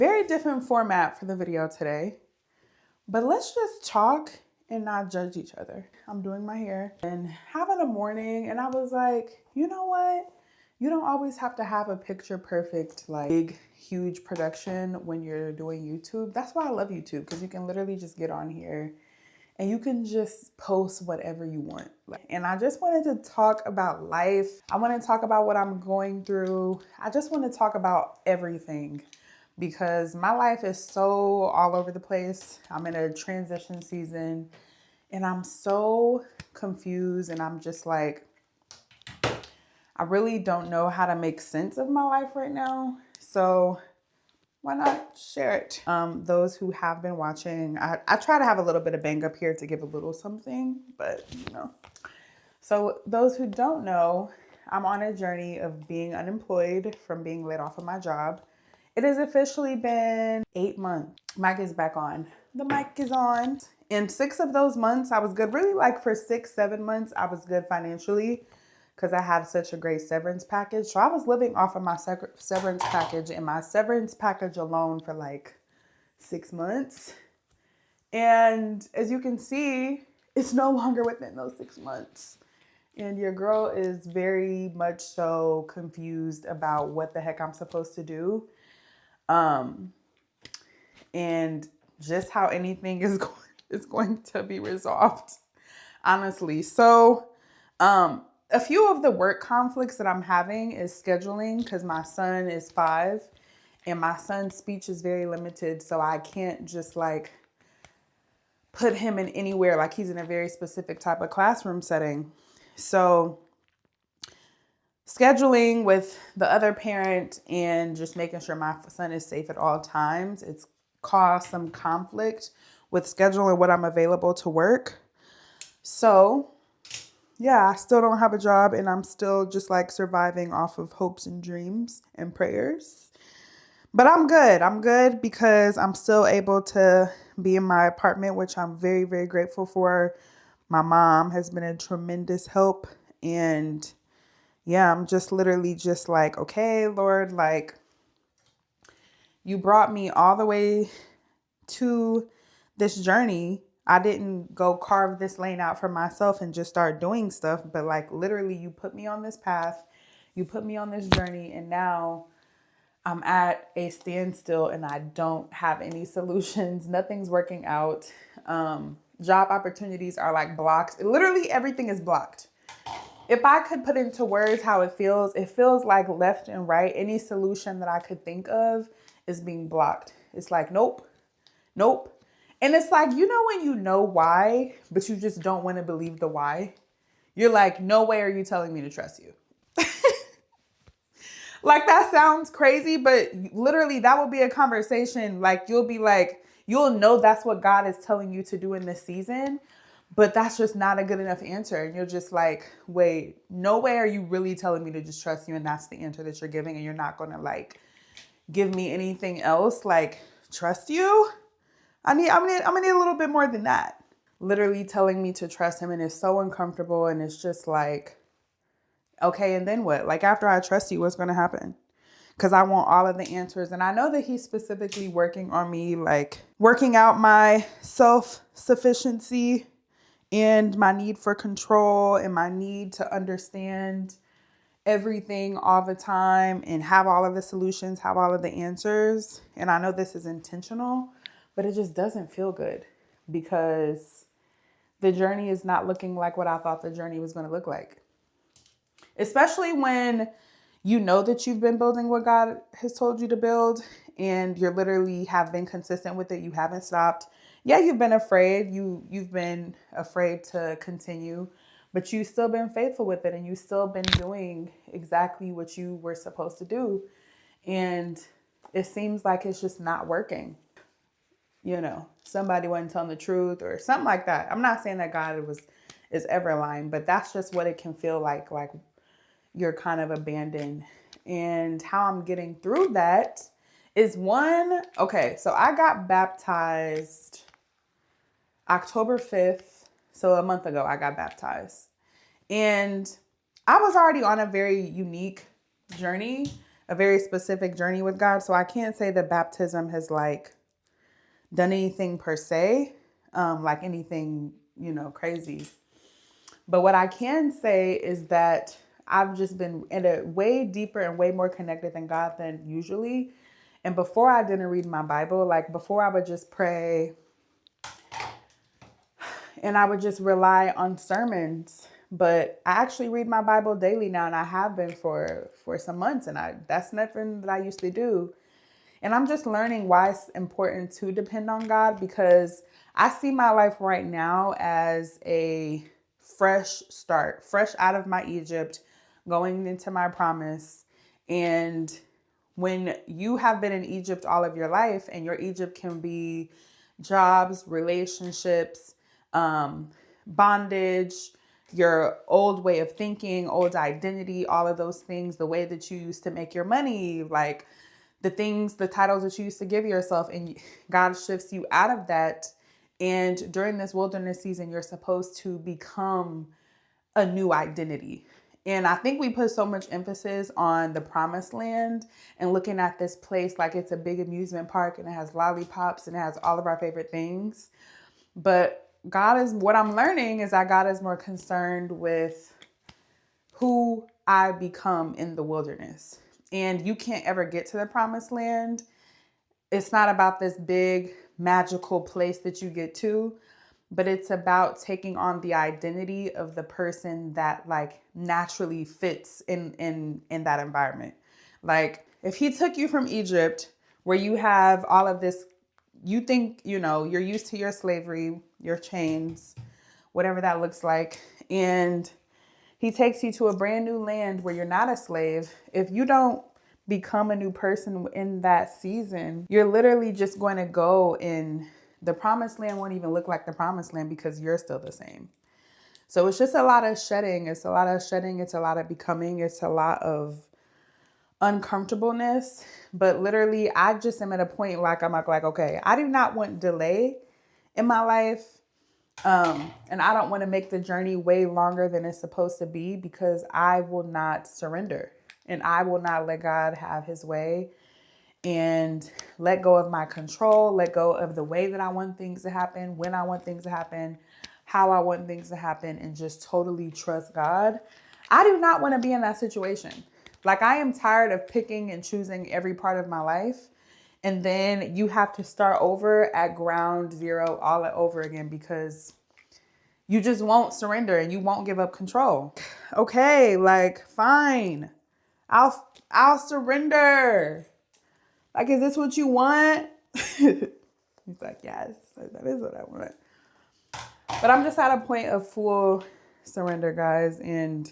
Very different format for the video today, but let's just talk and not judge each other. I'm doing my hair and having a morning, and I was like, you know what? You don't always have to have a picture perfect, like big, huge production when you're doing YouTube. That's why I love YouTube, because you can literally just get on here and you can just post whatever you want. And I just wanted to talk about life. I want to talk about what I'm going through. I just want to talk about everything because my life is so all over the place. I'm in a transition season and I'm so confused, and I'm just like, I really don't know how to make sense of my life right now. So why not share it? Those who have been watching, I try to have a little bit of bang up here to give a little something, but you know. So those who don't know, I'm on a journey of being unemployed from being laid off of my job. It has officially been 8 months. Mic is back on. The mic is on. In 6 of those months, I was good. Really, like for 6, 7 months, I was good financially because I had such a great severance package. So I was living off of my severance package, and my severance package alone for like 6 months. And as you can see, it's no longer within those 6 months. And your girl is very much so confused about what the heck I'm supposed to do. And just how anything is going to be resolved, honestly. So, a few of the work conflicts that I'm having is scheduling, because my son is 5 and my son's speech is very limited. So I can't just like put him in anywhere. Like, he's in a very specific type of classroom setting. So scheduling with the other parent and just making sure my son is safe at all times, it's caused some conflict with scheduling what I'm available to work. So yeah, I still don't have a job, and I'm still just like surviving off of hopes and dreams and prayers. But I'm good. I'm good because I'm still able to be in my apartment, which I'm very, very grateful for. My mom has been a tremendous help. And yeah, I'm just literally just like, okay, Lord, like, you brought me all the way to this journey. I didn't go carve this lane out for myself and just start doing stuff, but like literally you put me on this path, you put me on this journey, and now I'm at a standstill and I don't have any solutions. Nothing's working out. Job opportunities are like blocked. Literally everything is blocked. If I could put into words how it feels like left and right. Any solution that I could think of is being blocked. It's like, nope, nope. And it's like, you know, when you know why, but you just don't want to believe the why. You're like, no way are you telling me to trust you. Like, that sounds crazy, but literally that will be a conversation. Like, you'll be like, you'll know that's what God is telling you to do in this season, but that's just not a good enough answer. And you're just like, wait, no way are you really telling me to just trust you? And that's the answer that you're giving. And you're not going to like give me anything else. Like, trust you? I'm gonna need a little bit more than that. Literally telling me to trust him, and it's so uncomfortable. And it's just like, okay, and then what? Like, after I trust you, what's going to happen? Because I want all of the answers. And I know that he's specifically working on me, like working out my self-sufficiency and my need for control and my need to understand everything all the time and have all of the solutions, have all of the answers. And I know this is intentional, but it just doesn't feel good because the journey is not looking like what I thought the journey was going to look like. Especially when you know that you've been building what God has told you to build and you're literally have been consistent with it. You haven't stopped. Yeah, you've been afraid. You've been afraid to continue, but you've still been faithful with it, and you've still been doing exactly what you were supposed to do. And it seems like it's just not working. You know, somebody wasn't telling the truth or something like that. I'm not saying that God is ever lying, but that's just what it can feel like you're kind of abandoned. And how I'm getting through that is okay, so I got baptized October 5th. So a month ago, I got baptized. And I was already on a very unique journey, a very specific journey with God. So I can't say that baptism has like done anything per se, like anything, crazy. But what I can say is that I've just been in a way deeper and way more connected than God than usually. And before I didn't read my Bible, like before I would just pray and I would just rely on sermons. But I actually read my Bible daily now, and I have been for some months, and that's nothing that I used to do. And I'm just learning why it's important to depend on God, because I see my life right now as a fresh start, fresh out of my Egypt, going into my promise. And when you have been in Egypt all of your life, and your Egypt can be jobs, relationships, bondage, your old way of thinking, old identity, all of those things, the way that you used to make your money, like the things, the titles that you used to give yourself, and God shifts you out of that. And during this wilderness season, you're supposed to become a new identity. And I think we put so much emphasis on the promised land and looking at this place like it's a big amusement park and it has lollipops and it has all of our favorite things. But what I'm learning is that God is more concerned with who I become in the wilderness. And you can't ever get to the promised land. It's not about this big magical place that you get to, but it's about taking on the identity of the person that like naturally fits in that environment. Like if he took you from Egypt, where you have all of this, you think, you're used to your slavery, your chains, whatever that looks like, and he takes you to a brand new land where you're not a slave. If you don't become a new person in that season, you're literally just going to go in the promised land won't even look like the promised land because you're still the same. So it's just a lot of shedding. It's a lot of shedding. It's a lot of becoming. It's a lot of uncomfortableness. But literally, I just am at a point like I'm like, okay, I do not want delay in my life. And I don't want to make the journey way longer than it's supposed to be, because I will not surrender and I will not let God have his way and let go of my control, let go of the way that I want things to happen, when I want things to happen, how I want things to happen, and just totally trust God. I do not want to be in that situation. Like, I am tired of picking and choosing every part of my life. And then you have to start over at ground zero all over again, because you just won't surrender and you won't give up control. Okay, like, fine. I'll surrender. Like, is this what you want? He's like, yes, that is what I want. But I'm just at a point of full surrender, guys. And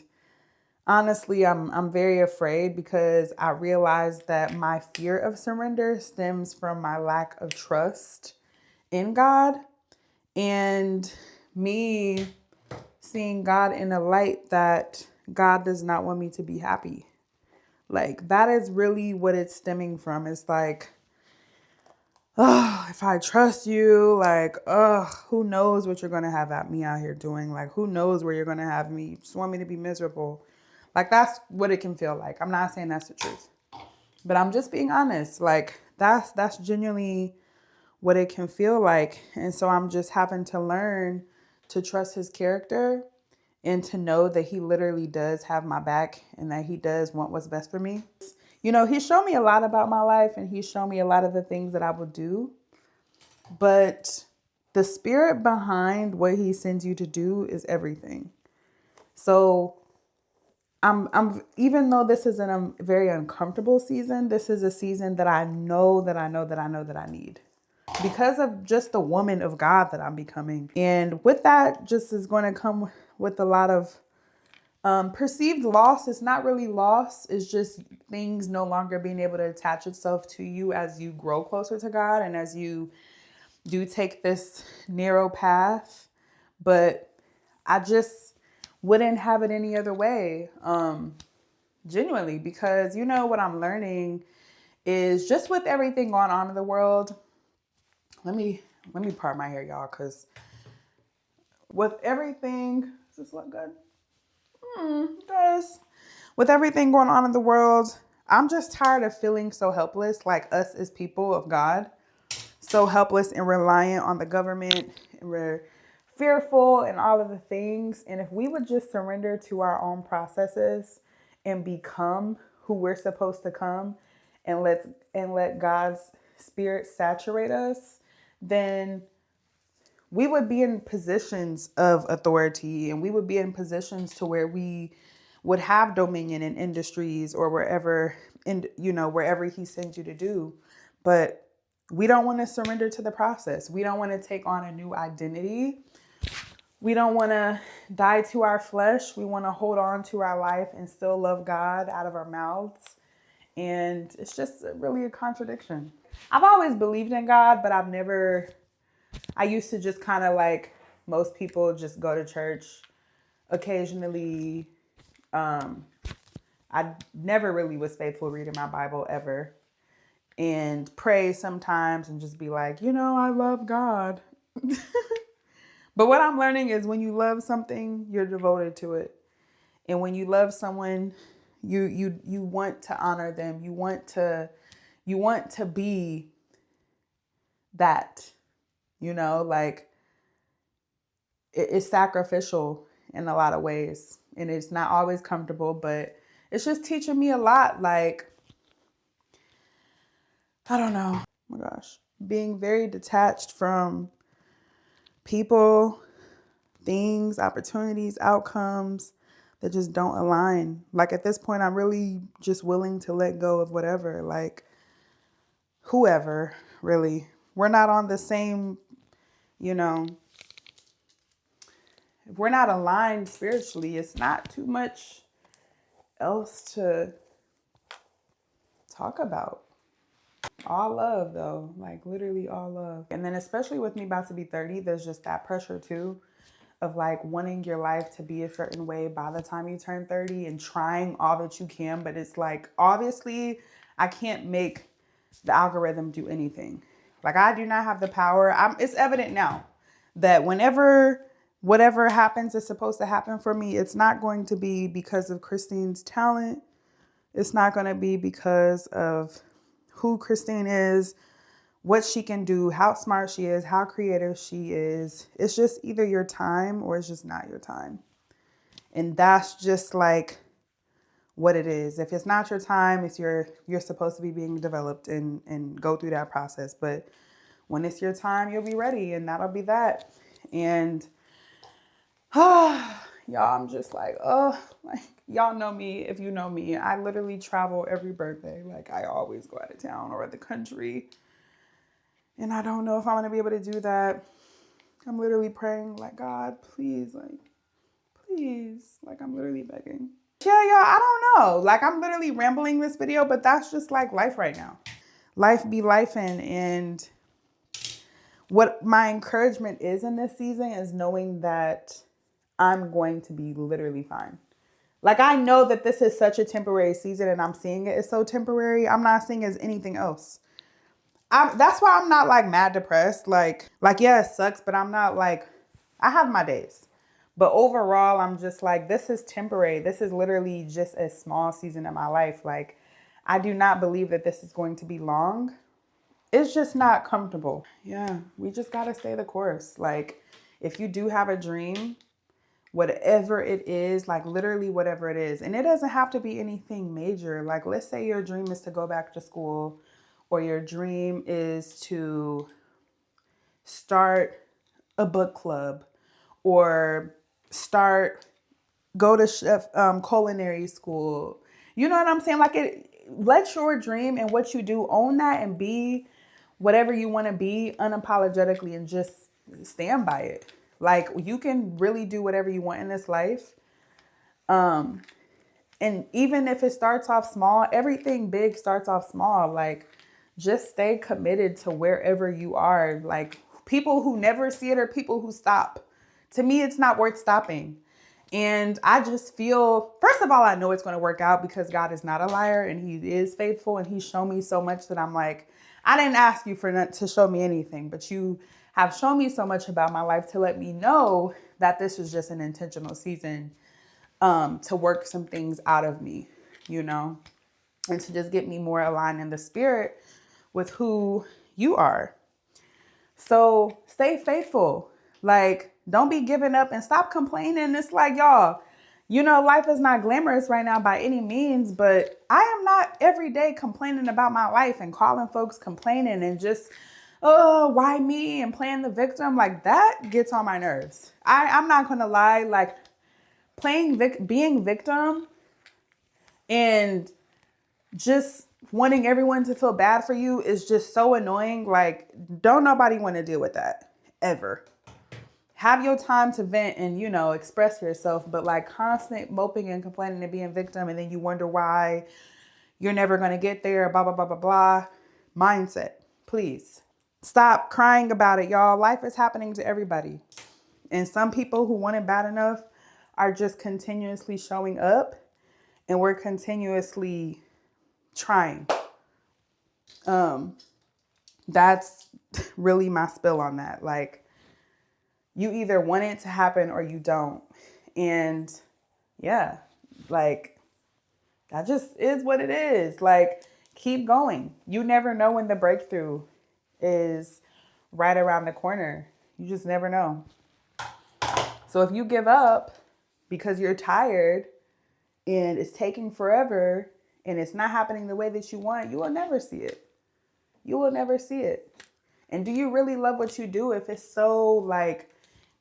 honestly, I'm very afraid, because I realize that my fear of surrender stems from my lack of trust in God, and me seeing God in a light that God does not want me to be happy. Like, that is really what it's stemming from. It's like, oh, if I trust you, like, who knows what you're going to have at me out here doing? Like, who knows where you're going to have me? You just want me to be miserable. Like, that's what it can feel like. I'm not saying that's the truth, but I'm just being honest. Like, that's genuinely what it can feel like. And so I'm just having to learn to trust his character and to know that he literally does have my back and that he does want what's best for me. He's shown me a lot about my life, and he's shown me a lot of the things that I will do. But the spirit behind what he sends you to do is everything. So I'm even though this is in a very uncomfortable season, this is a season that I know that I need, because of just the woman of God that I'm becoming. And with that just is going to come with a lot of perceived loss. It's not really loss. It's just things no longer being able to attach itself to you as you grow closer to God and as you do take this narrow path. But I just wouldn't have it any other way, genuinely, because what I'm learning is just with everything going on in the world. Let me part my hair, y'all, because with everything, does this look good? It does. With everything going on in the world, I'm just tired of feeling so helpless, like us as people of God, so helpless and reliant on the government, and we're fearful and all of the things. And if we would just surrender to our own processes and become who we're supposed to come, and let God's spirit saturate us, then we would be in positions of authority, and we would be in positions to where we would have dominion in industries or wherever, wherever he sends you to do. But we don't want to surrender to the process. We don't want to take on a new identity. We don't want to die to our flesh. We want to hold on to our life and still love God out of our mouths. And it's just really a contradiction. I've always believed in God, but I used to just kind of like most people just go to church occasionally. I never really was faithful reading my Bible ever, and pray sometimes and just be like, I love God. But what I'm learning is when you love something, you're devoted to it. And when you love someone, you want to honor them. You want to be that, like it's sacrificial in a lot of ways. And it's not always comfortable, but it's just teaching me a lot. Like, I don't know. Oh my gosh. Being very detached from people, things, opportunities, outcomes that just don't align. Like at this point, I'm really just willing to let go of whatever, like whoever, really. We're not on the same, if we're not aligned spiritually, it's not too much else to talk about. All love though, like literally all love. And then especially with me about to be 30, there's just that pressure too of like wanting your life to be a certain way by the time you turn 30 and trying all that you can. But it's like, obviously I can't make the algorithm do anything. Like I do not have the power. It's evident now that whatever happens is supposed to happen for me, it's not going to be because of Christine's talent. It's not going to be because of who Christine is, what she can do, how smart she is, how creative she is. It's just either your time or it's just not your time. And that's just like what it is. If it's not your time, you're supposed to be being developed and go through that process. But when it's your time, you'll be ready, and that'll be that. And y'all, I'm just like, like y'all know me. If you know me, I literally travel every birthday. Like I always go out of town or the country. And I don't know if I'm going to be able to do that. I'm literally praying like, God, please, like I'm literally begging. Yeah, y'all, I don't know. Like I'm literally rambling this video, but that's just like life right now. Life be lifing. And what my encouragement is in this season is knowing that I'm going to be literally fine. Like I know that this is such a temporary season and I'm seeing it as so temporary. I'm not seeing it as anything else. That's why I'm not like mad depressed. Like, yeah, it sucks, but I'm not like, I have my days. But overall, I'm just like, this is temporary. This is literally just a small season in my life. Like, I do not believe that this is going to be long. It's just not comfortable. Yeah, we just got to stay the course. Like, if you do have a dream, whatever it is, like literally whatever it is, and it doesn't have to be anything major. Like, let's say your dream is to go back to school, or your dream is to start a book club, or go to culinary school. You know what I'm saying? Like let your dream and what you do, own that and be whatever you want to be unapologetically and just stand by it. Like you can really do whatever you want in this life. And even if it starts off small, everything big starts off small. Like just stay committed to wherever you are. Like people who never see it are people who stop. To me, it's not worth stopping. And I just feel, first of all, I know it's going to work out because God is not a liar and he is faithful. And he's shown me so much that I'm like, I didn't ask you to show me anything, but you have shown me so much about my life to let me know that this is just an intentional season to work some things out of me, you know? and to just get me more aligned in the spirit with who you are. So stay faithful. Like, don't be giving up and stop complaining. It's like, y'all, you know, life is not glamorous right now by any means, but I am not every day complaining about my life and calling folks complaining and just, oh, why me, and playing the victim. Like, that gets on my nerves. I'm not going to lie. Like, being victim and just wanting everyone to feel bad for you is just so annoying. Like, don't nobody want to deal with that ever. Have your time to vent and, you know, express yourself, but like constant moping and complaining and being victim, and then you wonder why you're never going to get there, blah, blah, blah, blah, blah. Mindset, please. Stop crying about it, y'all. Life is happening to everybody. And some people who want it bad enough are just continuously showing up, and we're continuously trying. That's really my spill on that. Like, you either want it to happen or you don't. And yeah, like, that just is what it is. Like, keep going. You never know when the breakthrough is right around the corner. You just never know. So if you give up because you're tired and it's taking forever and it's not happening the way that you want, you will never see it. You will never see it. And do you really love what you do if it's so like,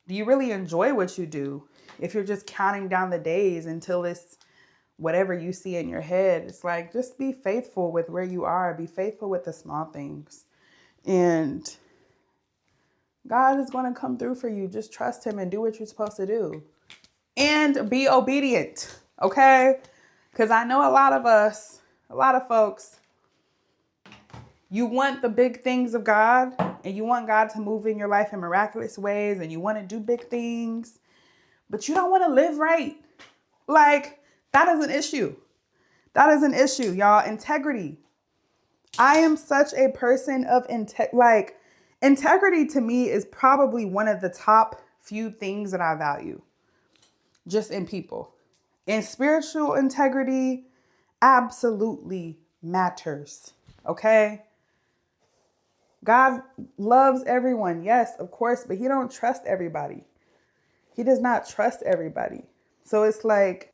do you really enjoy what you do? If you're just counting down the days until it's whatever you see in your head, it's like, just be faithful with where you are. Be faithful with the small things. And God is going to come through for you. Just trust him and do what you're supposed to do. And be obedient, okay? Because I know a lot of folks, you want the big things of God and you want God to move in your life in miraculous ways and you want to do big things, but you don't want to live right. Like, that is an issue. That is an issue, y'all. Integrity. I am such a person of integrity to me is probably one of the top few things that I value just in people. And spiritual integrity absolutely matters. Okay? God loves everyone. Yes, of course, but he don't trust everybody. He does not trust everybody. So it's like,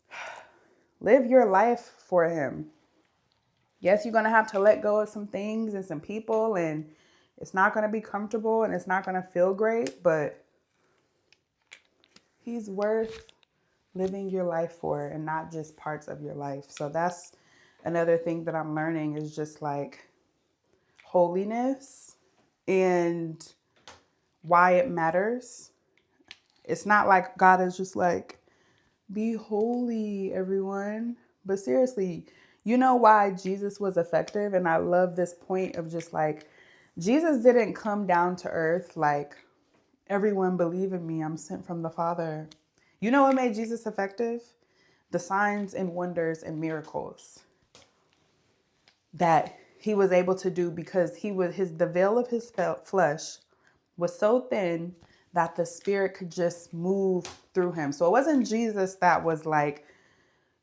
live your life for him. Yes, you're going to have to let go of some things and some people, and it's not going to be comfortable and it's not going to feel great, but he's worth living your life for and not just parts of your life. So that's another thing that I'm learning is just like holiness and why it matters. It's not like God is just like, be holy, everyone. But seriously, you know why Jesus was effective? And I love this point of just like, Jesus didn't come down to earth like, everyone believe in me, I'm sent from the Father. You know what made Jesus effective? The signs and wonders and miracles that he was able to do, because the veil of his flesh was so thin that the spirit could just move through him. So it wasn't Jesus that was like,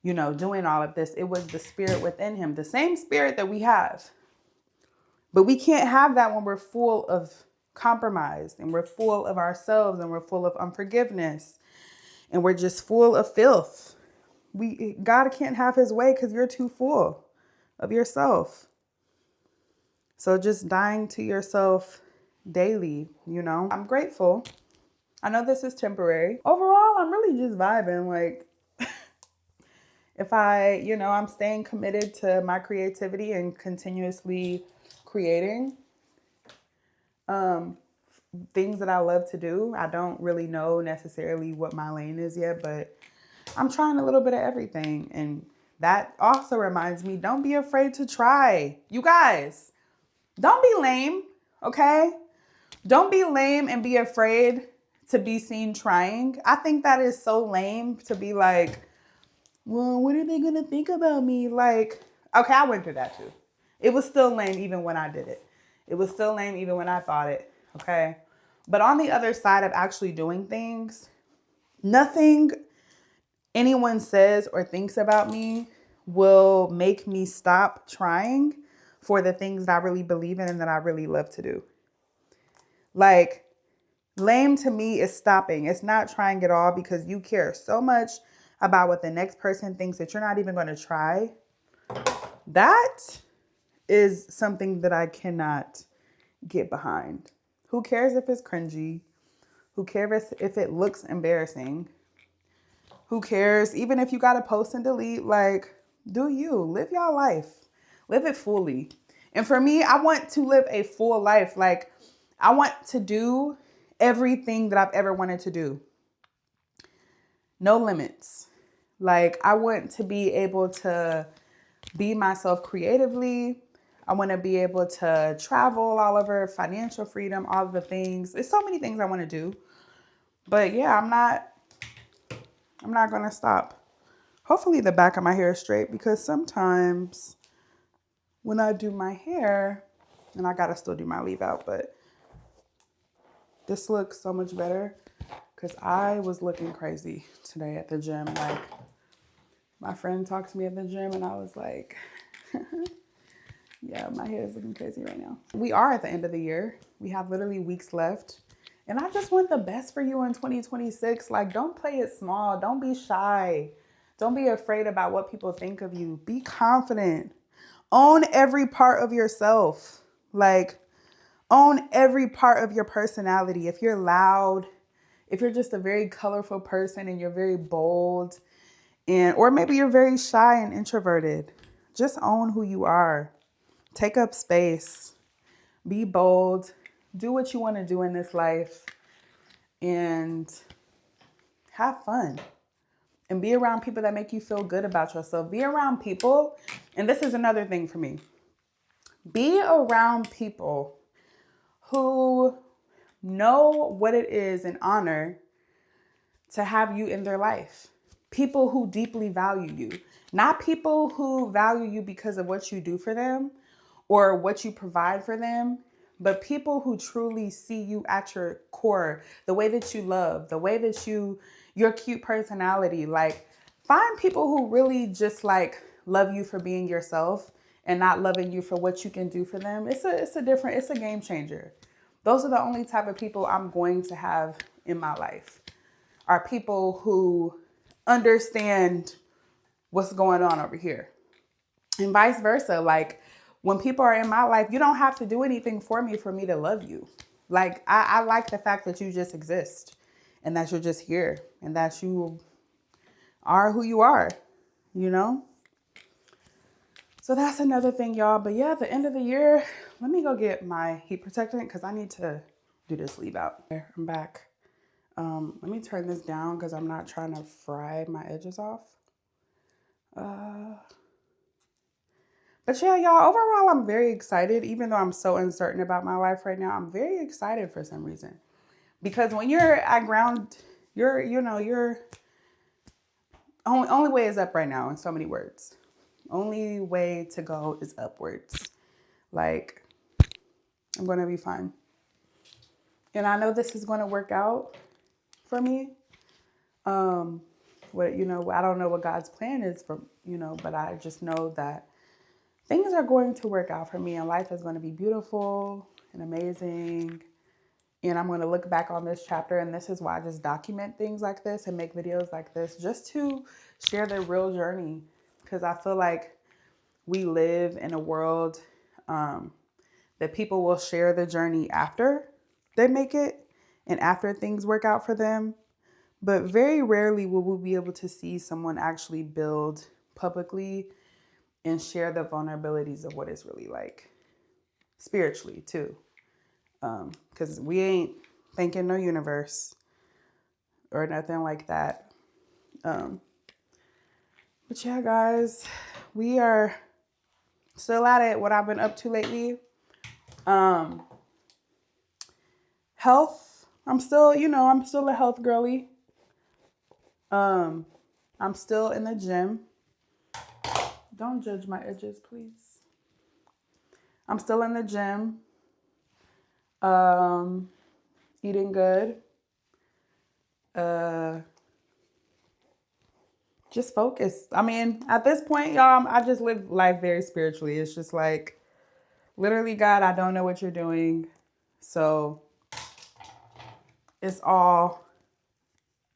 you know, doing all of this. It was the spirit within him, the same spirit that we have. But we can't have that when we're full of compromise and we're full of ourselves and we're full of unforgiveness and we're just full of filth. God can't have his way because you're too full of yourself. So just dying to yourself daily, you know. I'm grateful. I know this is temporary. Overall, I'm really just vibing. Like, if I'm staying committed to my creativity and continuously creating things that I love to do. I don't really know necessarily what my lane is yet, but I'm trying a little bit of everything. And that also reminds me, don't be afraid to try. You guys, don't be lame, okay? Don't be lame and be afraid to be seen trying. I think that is so lame to be like, well, what are they going to think about me? Like, okay, I went through that too. It was still lame even when I did it. It was still lame even when I thought it, okay? But on the other side of actually doing things, nothing anyone says or thinks about me will make me stop trying for the things that I really believe in and that I really love to do. Like, lame to me is stopping. It's not trying at all because you care so much about what the next person thinks that you're not even going to try. That is something that I cannot get behind. Who cares if it's cringy? Who cares if it looks embarrassing? Who cares? Even if you got to post and delete, like, do you. Live your life. Live it fully. And for me, I want to live a full life. Like, I want to do everything that I've ever wanted to do. No limits. Like, I want to be able to be myself creatively. I want to be able to travel all over, financial freedom, all of the things. There's so many things I want to do. But yeah, I'm not going to stop. Hopefully the back of my hair is straight because sometimes when I do my hair, and I got to still do my leave out, but this looks so much better because I was looking crazy today at the gym. Like, my friend talked to me at the gym and I was like, yeah, my hair is looking crazy right now. We are at the end of the year. We have literally weeks left. And I just want the best for you in 2026. Like, don't play it small. Don't be shy. Don't be afraid about what people think of you. Be confident. Own every part of yourself. Like, own every part of your personality. If you're loud, if you're just a very colorful person and you're very bold, or maybe you're very shy and introverted, just own who you are. Take up space. Be bold. Do what you want to do in this life. And have fun. And be around people that make you feel good about yourself. Be around people. And this is another thing for me. Be around people who know what it is an honor to have you in their life. People who deeply value you. Not people who value you because of what you do for them or what you provide for them, but people who truly see you at your core, the way that you love, the way that your cute personality. Like, find people who really just like love you for being yourself and not loving you for what you can do for them. It's a game changer. Those are the only type of people I'm going to have in my life, are people who understand what's going on over here. And vice versa. Like, when people are in my life, you don't have to do anything for me to love you. Like, I like the fact that you just exist and that you're just here and that you are who you are, you know? So that's another thing, y'all. But yeah, at the end of the year, let me go get my heat protectant because I need to do this leave out. I'm back. Let me turn this down because I'm not trying to fry my edges off. But yeah, y'all, overall, I'm very excited. Even though I'm so uncertain about my life right now, I'm very excited for some reason. Because when you're at ground, your only way is up right now, in so many words. Only way to go is upwards. Like, I'm going to be fine. And I know this is going to work out for me. I don't know what God's plan is for, but I just know that things are going to work out for me and life is going to be beautiful and amazing. And I'm going to look back on this chapter, and this is why I just document things like this and make videos like this, just to share the real journey. Because I feel like we live in a world that people will share the journey after they make it and after things work out for them. But very rarely will we be able to see someone actually build publicly and share the vulnerabilities of what it's really like spiritually too. Because we ain't thanking no universe or nothing like that. But yeah, guys, we are still at it. What I've been up to lately. Health. I'm still a health girly. I'm still in the gym. Don't judge my edges, please. I'm still in the gym. Eating good. just focus. I mean, at this point, y'all, I just live life very spiritually. It's just like, literally, God, I don't know what you're doing. So it's all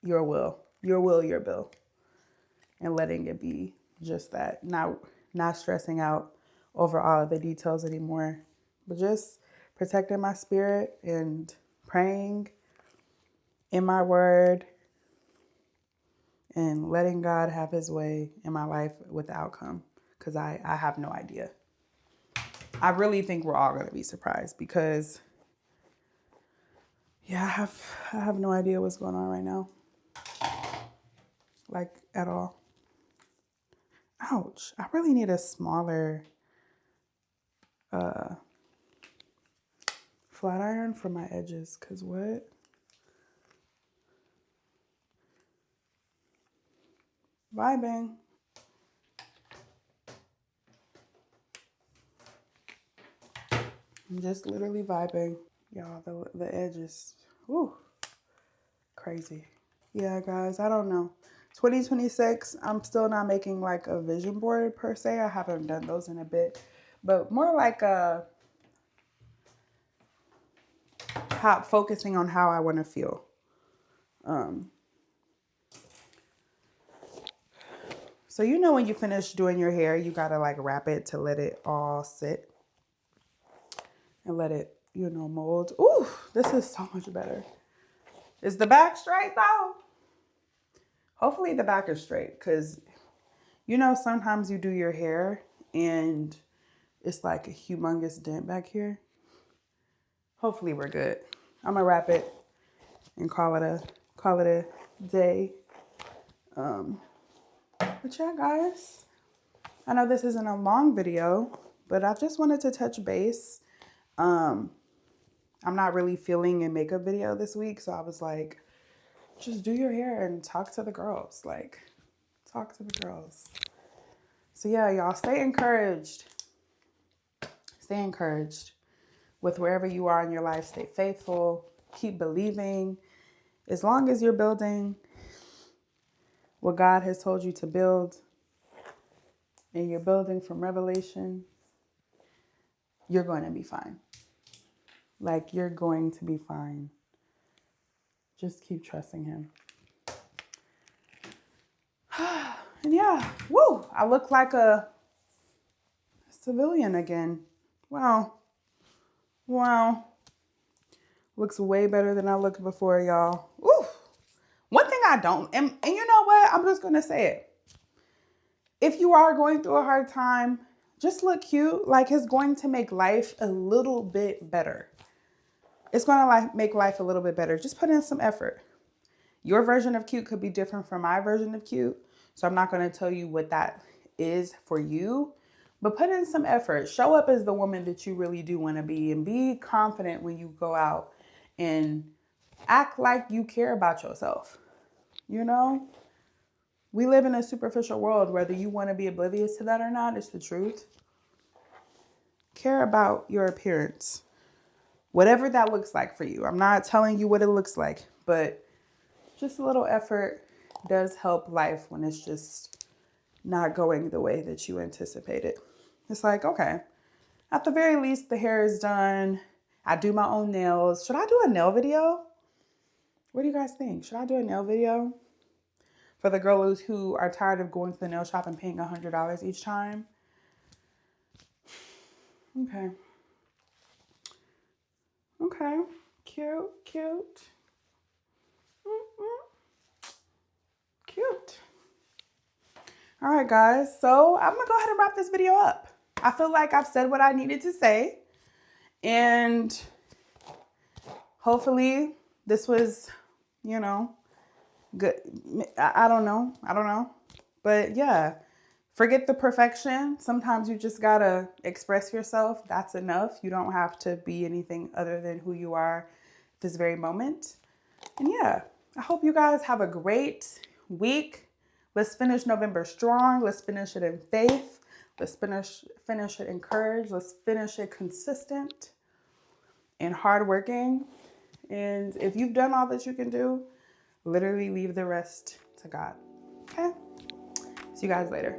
your will, your bill, and letting it be just that. Not stressing out over all of the details anymore, but just protecting my spirit and praying in my word and letting God have his way in my life with the outcome, because I have no idea. I really think we're all going to be surprised because, yeah, I have no idea what's going on right now. Like, at all. Ouch. I really need a smaller flat iron for my edges, because what? Vibing. I'm just literally vibing. Y'all, the edges. Woo. Crazy. Yeah, guys, I don't know. 2026, I'm still not making like a vision board per se. I haven't done those in a bit. But more like focusing on how I want to feel. So you know when you finish doing your hair, you gotta like wrap it to let it all sit and let it, mold. Ooh, this is so much better. Is the back straight though? Hopefully the back is straight, because sometimes you do your hair and it's like a humongous dent back here. Hopefully we're good. I'm gonna wrap it and call it a day. But yeah, guys, I know this isn't a long video, but I just wanted to touch base. I'm not really feeling a makeup video this week, so I was like, just do your hair and talk to the girls. Like, talk to the girls. So yeah, y'all, stay encouraged. Stay encouraged with wherever you are in your life. Stay faithful. Keep believing. As long as you're building what God has told you to build, and you're building from revelation, you're going to be fine. Like, you're going to be fine. Just keep trusting him. And yeah, woo, I look like a civilian again. Wow. Looks way better than I looked before, y'all. Woo. One thing I don't, and you know what? I'm just going to say it. If you are going through a hard time, just look cute. Like, it's going to make life a little bit better. It's going to make life a little bit better. Just put in some effort. Your version of cute could be different from my version of cute. So I'm not going to tell you what that is for you, but put in some effort. Show up as the woman that you really do want to be, and be confident when you go out and act like you care about yourself. We live in a superficial world, whether you want to be oblivious to that or not. It's the truth. Care about your appearance, whatever that looks like for you. I'm not telling you what it looks like, but just a little effort does help life when it's just not going the way that you anticipated. It's like, okay, at the very least, the hair is done. I do my own nails. Should I do a nail video? What do you guys think? Should I do a nail video for the girls who are tired of going to the nail shop and paying $100 each time? Okay. Okay. Cute. Cute. All right, guys. So I'm going to go ahead and wrap this video up. I feel like I've said what I needed to say. And hopefully this was, good. I don't know. But yeah, forget the perfection. Sometimes you just got to express yourself. That's enough. You don't have to be anything other than who you are this very moment. And yeah, I hope you guys have a great week. Let's finish November strong. Let's finish it in faith. Let's finish it in courage. Let's finish it consistent and hardworking. And if you've done all that you can do, literally leave the rest to God. Okay? See you guys later.